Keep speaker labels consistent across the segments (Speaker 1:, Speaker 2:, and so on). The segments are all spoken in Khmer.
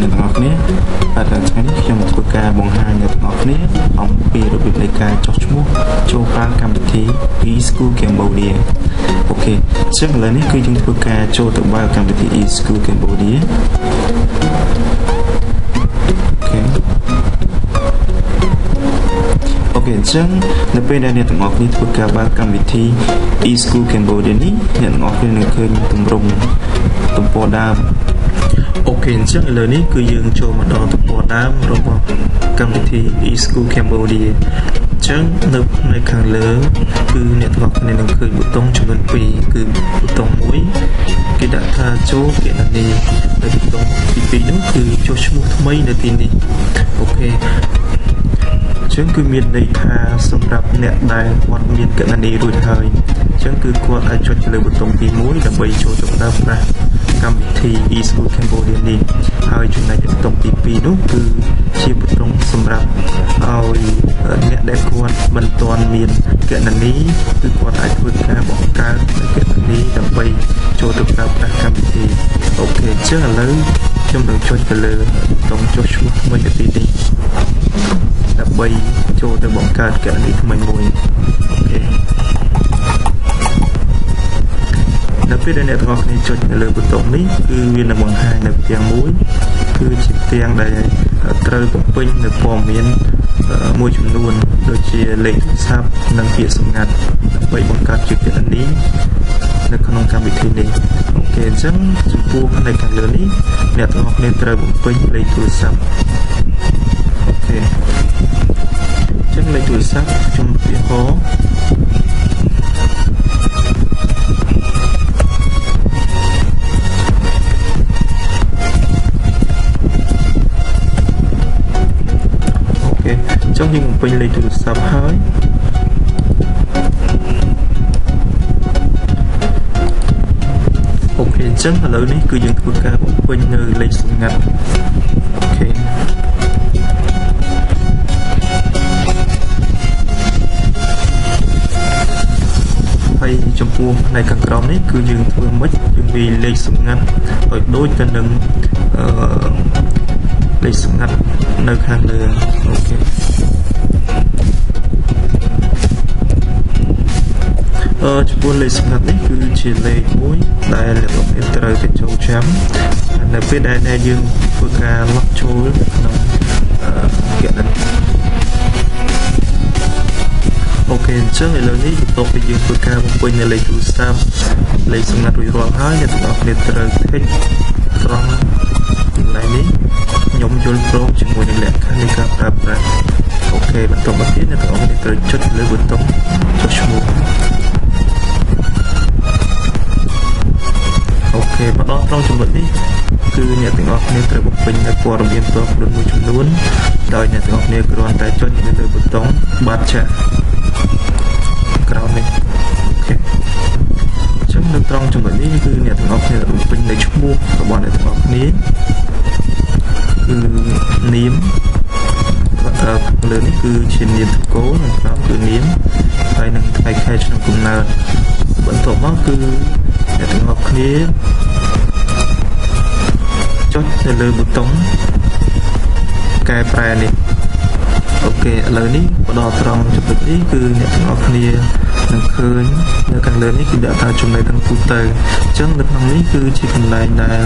Speaker 1: អ្នកទាំងអស់គ្នាបាទថ្ងៃនេះខ្ញុំធ្វើការបង្ហាញអ្នកទាំងអស់គ្នាអំពីរបៀបនៃការចុះឈ្មោះចូលប្រើកម្មវិធី eSchool Cambodia អូខេអញ្ចឹងឥឡូវនេះគឺយើងធ្វើការចូលទៅបើកកម្មវិធី eSchool Cambodia អូខេអញ្ចឹងនៅពេលដែលអ្នកទាំងអស់គ្នាធ្វើការបើកកម្មវិធី eSchool Cambodia នេះអ្នកទាំងអស់គ្នានឹងឃើញទម្រង់ទំព័រដើមអូខេអញ្ចឹងឥឡូវនេះគឺយើងចូលមកដល់ទំព័រដើមរបស់កម្មវិធី eSchool Cambodia អញ្ចឹងនៅខាងលើគឺអ្នកទាំងអស់គ្នានឹងឃើញប៊ូតុងចំនួន2គឺប៊ូតុង1គេដាក់ថាចូលគណនីហើយប៊ូតុងទី2នោះគឺចុះឈ្មោះថ្មីនៅទីនេះអូខេអញ្ចឹងគឺមានន័យថាសម្រាប់អ្នកដែលគាត់មានគណនីរួចហើយអញ្ចឹងគឺគាត់អាចចុចទៅលើប៊ូតុងទី1ដើម្បីចូលទៅប្រើប្រាស់កម្មវិធី eSchool Cambodia នេះហើយចំណែកប៊ូតុងទី2នោះគឺជាប៊ូតុងសម្រាប់ឲ្យអ្នកដែលគាត់មិនទាន់មានគណនីគឺគាត់អាចធ្វើការបង្កើតគណនីដើម្បីចូលទៅប្រើប្រាស់កម្មវិធីអូខេអញ្ចឹងឥឡូវខ្ញុំនឹងចុចទៅលើប៊ូតុងចុះឈ្មោះថ្មីនៅទីនេះដើម្បីចូលទៅបង្កើតគណនីថ្មីមួយអូខេនៅពេលដែលអ្នកទាំងអស់គ្នាចុចនៅលើប៊ូតុងនេះគឺវានឹងបង្ហាញនៅផ្ទាំងមួយគឺជាផ្ទាំងដែលត្រូវបំពេញនៅព័ត៌មានមួយចំនួនដូចជាលេខទូរស័ព្ទនិងពាក្យសម្ងាត់ដើម្បីបង្កើតជាគណនីនៅក្នុងកម្មវិធីនេះអូខេអញ្ចឹងចំពោះផ្នែកខាងលើនេះអ្នកទាំងអស់គ្នាត្រូវបំពេញលេខទូរស័ព្ទអូខេអញ្ចឹងលេខទូរស័ព្ទខ្ញុំឧទាហរណ៍ចុះយើងបំពេញលេខទូរស័ព្ទហើយអូខេអញ្ចឹងឥឡូវនេះគឺយើងធ្វើការបំពេញនៅលេខសម្ងាត់អូខេហើយចំពោះផ្នែកខាងក្រោមនេះគឺយើងធ្វើម៉េចយើងវាយលេខសម្ងាត់ឲ្យដូចទៅនឹងលេខសម្ងាត់នៅខាងលើអូខេចំពោះលេខសម្ងាត់នេះគឺជាលេខមួយដែលអ្នកទាំងអស់ត្រូវតែចូលចាំនៅពេលដែលយើងធ្វើការលុបចូលក្នុងគណនីអូខេអញ្ចឹងឥឡូវនេះបន្ទាប់ពីយើងធ្វើការបំពេញនៅលេខទូរស័ព្ទលេខសម្ងាត់រួចរាល់ហើយអ្នកទាំងអស់គ្នាត្រូវคลิกត្រង់កន្លែងនេះខ្ញុំយល់ព្រមជាមួយនឹងលក្ខខណ្ឌនៃការប្រើប្រាស់អូខេបន្តមកទៀតអ្នកទាំងអស់គ្នាត្រូវចុចលើប៊ូតុងចុះឈ្មោះអូខេមកដល់ត្រង់ចំណុចនេះគឺអ្នកទាំងអស់គ្នាត្រូវបំពេញនៅព័ត៌មានផ្ទាល់ខ្លួនមួយចំនួនដោយអ្នកទាំងអស់គ្នាគ្រាន់តែចុចលើប៊ូតុងបាត់ចាក់ក្រោមនេះអូខេអញ្ចឹងនៅត្រង់ចំណុចនេះគឺអ្នកទាំងអស់គ្នាបំពេញនៅឈ្មោះរបស់អ្នកទាំងអស់គ្នាគឺនាមលើនេះគឺជានាមតកូលនិងក្រោមគឺនាមហើយនឹងថ្ងៃខែឆ្នាំកំណើតបន្ទាប់មកគឺអ្នកទាំងអស់គ្នាចុចទៅលើប៊ូតុងកែប្រែនេះអូខេឥឡូវនេះមកដល់ត្រង់ចំណុចនេះគឺអ្នកទាំងអស់គ្នានឹងឃើញនៅខាងលើនេះគឺដាក់ថាចំណុចទាំងទូទៅអញ្ចឹងនៅក្នុងនេះគឺជាកន្លែងដែល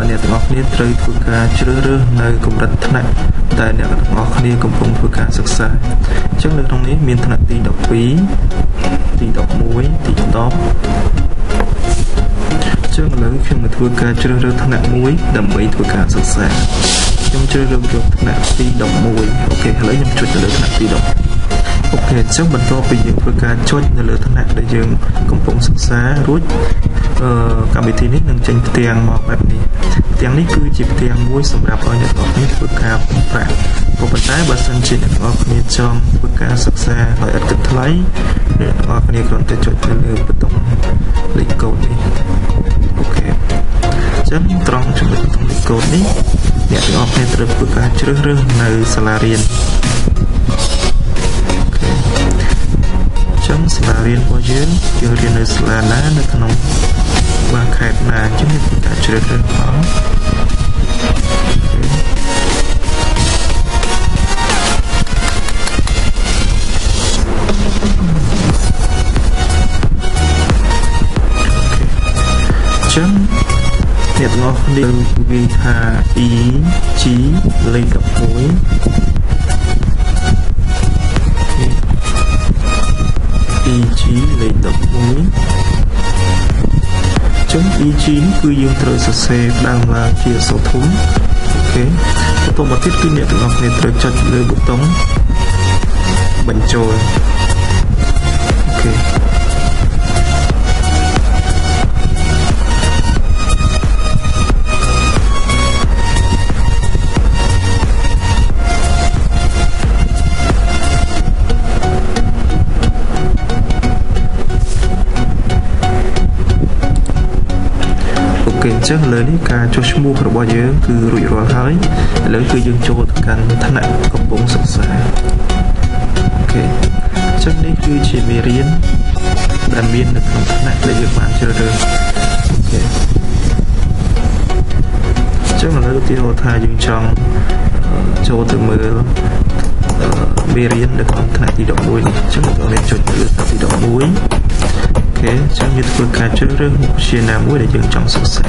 Speaker 1: អ្នកទាំងអស់គ្នាត្រូវធ្វើការជ្រើសរើសនៅកម្រិតថ្នាក់ដែលអ្នកទាំងអស់គ្នាកំពុងធ្វើការសិក្សាអញ្ចឹងនៅក្នុងនេះមានថ្នាក់ទី12ទី11ទី10ចឹងឥឡូវខ្ញុំនឹងធ្វើការជ្រើសរើសថ្នាក់មួយដើម្បីធ្វើការសិក្សាខ្ញុំជ្រើសរើសយកថ្នាក់ទី11អូខេឥឡូវខ្ញុំចុចទៅលើថ្នាក់ទី10អូខេអញ្ចឹងបន្ទាប់ពីយើងធ្វើការចុចនៅលើថ្នាក់ដែលយើងកំពុងសិក្សារួចកម្មវិធីនេះនឹងចេញផ្ទាំងមកបែបនេះផ្ទាំងនេះគឺជាផ្ទាំងមួយសម្រាប់ឲ្យអ្នកទាំងអស់គ្នាធ្វើការបំប្រាក់ក៏ប៉ុន្តែបើសិនជាអ្នកទាំងអស់គ្នាចង់ធ្វើការសិក្សាដោយឥតគិតថ្លៃអ្នកទាំងអស់គ្នាគ្រាន់តែចុចទៅលើប៊ូតុងលេខកូដនេះអូខេអញ្ចឹងត្រង់ចំណុចប៊ូតុងលេខកូដនេះអ្នកទាំងអស់គ្នាត្រូវធ្វើការជ្រើសរើសនៅសាលារៀនចឹងសាលារៀនរបស់យើងរៀននៅសាលាណានៅក្នុងខេត្តណាអញ្ចឹងយើងធ្វើការជ្រើសរើសផង ចឹងអ្នកទាំងអស់គ្នាវាថា E G លេខ11 E G លេខ11ចឹង E G នេះគឺយើងត្រូវសរសេរដើមឡើងជាអក្សរធំអូខេបន្តមកទៀតគឺអ្នកទាំងអស់គ្នាត្រូវចុចលើប៊ូតុងបញ្ចូលអូខេអញ្ចឹងឥឡូវនេះការចុះឈ្មោះរបស់យើងគឺរួចរាល់ហើយឥឡូវគឺយើងចូលទៅកាន់ថ្នាក់កំពុងសិក្សាអូខេអញ្ចឹងនេះគឺជាមេរៀនដែលមាននៅក្នុងថ្នាក់ដែលយើងបានជ្រើសរើសអូខេអញ្ចឹងឥឡូវឧទាហរណ៍ថាយើងចង់ចូលទៅមើលមេរៀននៅក្នុងថ្នាក់ទី11នេះអញ្ចឹងយើងចុចលើថ្នាក់ទី11អូខេចាំយើងធ្វើការជ្រើសរើសមុខវិជ្ជាណាមួយដែលយើងចង់សិក្សា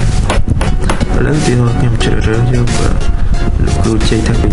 Speaker 1: ឥឡូវទីខ្ញុំជ្រើសរើសយកលោកគ្រូជ័យថាវី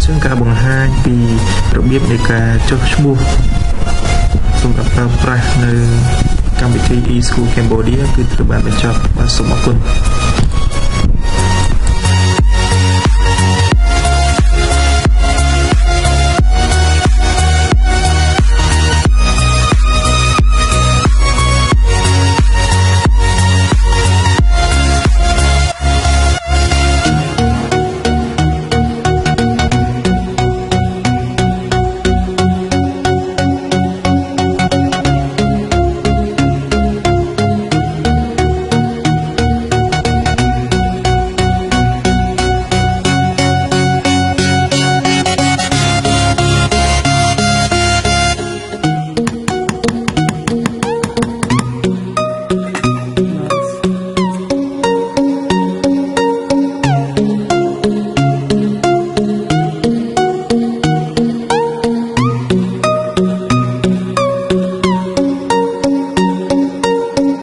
Speaker 1: ซึ่งការបង្ហាញពីរបៀបនៃការចុះឈ្មោះសម្រាប់ប្រើប្រាស់នៅកម្មវិធី eSchool Cambodia គឺត្រូវបានបញ្ចប់បាទសូមអរគុណ